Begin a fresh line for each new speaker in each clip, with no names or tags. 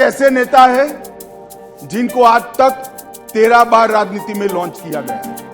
ऐसे नेता है जिनको आज तक 13 बार राजनीति में लॉन्च किया गया है।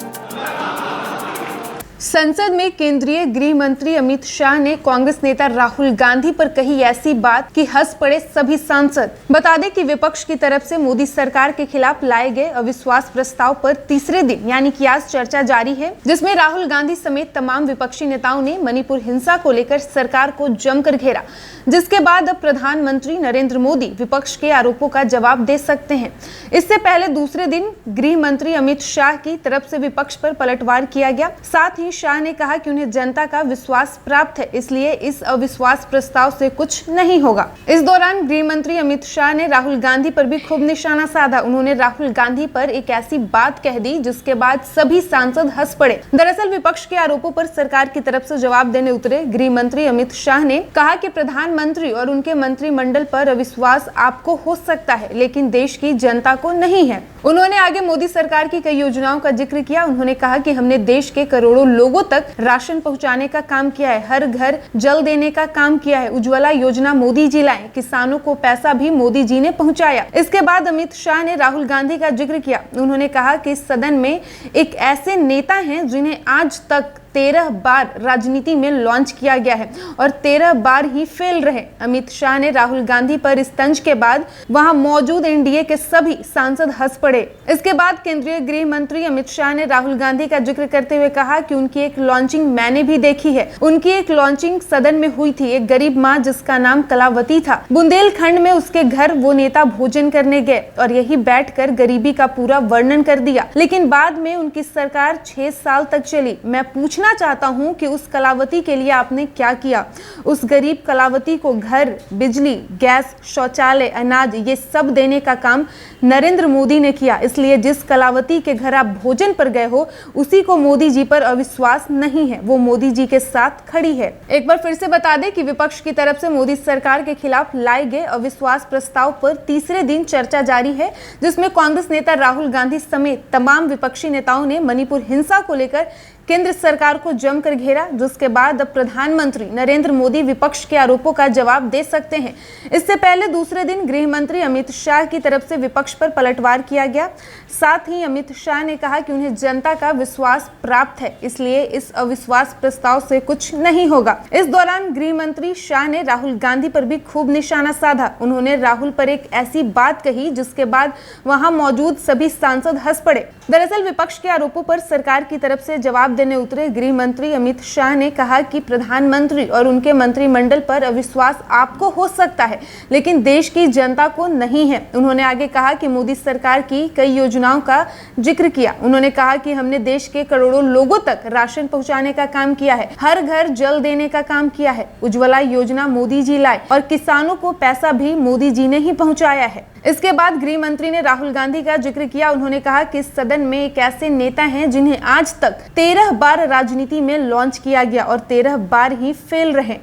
संसद में केंद्रीय गृह मंत्री अमित शाह ने कांग्रेस नेता राहुल गांधी पर कही ऐसी बात कि हंस पड़े सभी सांसद। बता दें कि विपक्ष की तरफ से मोदी सरकार के खिलाफ लाए गए अविश्वास प्रस्ताव पर तीसरे दिन यानी कि आज चर्चा जारी है, जिसमें राहुल गांधी समेत तमाम विपक्षी नेताओं ने मणिपुर हिंसा को लेकर सरकार को जमकर घेरा, जिसके बाद अब प्रधानमंत्री नरेंद्र मोदी विपक्ष के आरोपों का जवाब दे सकते हैं। इससे पहले दूसरे दिन गृह मंत्री अमित शाह की तरफ से विपक्ष पर पलटवार किया गया। साथ ही शाह ने कहा कि उन्हें जनता का विश्वास प्राप्त है, इसलिए इस अविश्वास प्रस्ताव से कुछ नहीं होगा। इस दौरान गृह मंत्री अमित शाह ने राहुल गांधी पर भी खूब निशाना साधा। उन्होंने राहुल गांधी पर एक ऐसी बात कह दी जिसके बाद सभी सांसद हंस पड़े। दरअसल विपक्ष के आरोपों पर सरकार की तरफ से जवाब देने उतरे गृह मंत्री अमित शाह ने कहा कि प्रधानमंत्री और उनके मंत्रिमंडल पर अविश्वास आपको हो सकता है, लेकिन देश की जनता को नहीं है। उन्होंने आगे मोदी सरकार की कई योजनाओं का जिक्र किया। उन्होंने कहा कि हमने देश के करोड़ों लोगों तक राशन पहुंचाने का काम किया है, हर घर जल देने का काम किया है, उज्ज्वला योजना मोदी जी लाए, किसानों को पैसा भी मोदी जी ने पहुंचाया। इसके बाद अमित शाह ने राहुल गांधी का जिक्र किया। उन्होंने कहा कि सदन में एक ऐसे नेता हैं जिन्हें आज तक 13 बार राजनीति में लॉन्च किया गया है और 13 बार ही फेल रहे। अमित शाह ने राहुल गांधी पर इस तंज के बाद वहां मौजूद एनडीए के सभी सांसद हंस पड़े। इसके बाद केंद्रीय गृह मंत्री अमित शाह ने राहुल गांधी का जिक्र करते हुए कहा कि उनकी एक लॉन्चिंग मैंने भी देखी है। उनकी एक लॉन्चिंग सदन में हुई थी। एक गरीब माँ जिसका नाम कलावती था, बुंदेलखंड में उसके घर वो नेता भोजन करने गए और यही बैठकर गरीबी का पूरा वर्णन कर दिया। लेकिन बाद में उनकी सरकार 6 साल तक चली। मैं पूछना चाहता हूं कि उस कलावती के लिए आपने क्या किया? उस गरीब कलावती को घर, बिजली, गैस, शौचालय, अनाज ये सब देने का काम नरेंद्र मोदी ने किया। इसलिए जिस कलावती के घर आप भोजन पर गए हो उसी को मोदी जी पर अविश्वास नहीं है, वो मोदी जी के साथ खड़ी है। एक बार फिर से बता दें कि विपक्ष की तरफ से मोदी सरकार के खिलाफ लाए गए अविश्वास प्रस्ताव पर तीसरे दिन चर्चा जारी है, जिसमें कांग्रेस नेता राहुल गांधी समेत तमाम विपक्षी नेताओं ने मणिपुर हिंसा को लेकर केंद्र सरकार को जमकर घेरा, जिसके बाद अब प्रधानमंत्री नरेंद्र मोदी विपक्ष के आरोपों का जवाब दे सकते हैं। इससे पहले दूसरे दिन गृह मंत्री अमित शाह की तरफ से विपक्ष पर पलटवार किया गया। साथ ही अमित शाह ने कहा कि उन्हें जनता का विश्वास प्राप्त है, इसलिए इस अविश्वास प्रस्ताव से कुछ नहीं होगा। इस दौरान गृह मंत्री शाह ने राहुल गांधी पर भी खूब निशाना साधा। उन्होंने राहुल पर एक ऐसी बात कही जिसके बाद वहां मौजूद सभी सांसद हंस पड़े। दरअसल विपक्ष के आरोपों पर सरकार की तरफ से जवाब देने उतरे गृह मंत्री अमित शाह ने कहा कि प्रधानमंत्री और उनके मंत्रिमंडल पर अविश्वास आपको हो सकता है, लेकिन देश की जनता को नहीं है। उन्होंने आगे कहा कि मोदी सरकार की कई योजनाओं का जिक्र किया। उन्होंने कहा कि हमने देश के करोड़ों लोगों तक राशन पहुंचाने का काम किया है, हर घर जल देने का काम किया है, उज्ज्वला योजना मोदी जी लाए और किसानों को पैसा भी मोदी जी ने ही पहुंचाया है। इसके बाद गृह मंत्री ने राहुल गांधी का जिक्र किया। उन्होंने कहा कि सदन में एक ऐसे नेता हैं जिन्हें आज तक 13 बार राजनीति में लॉन्च किया गया और 13 बार ही फेल रहे।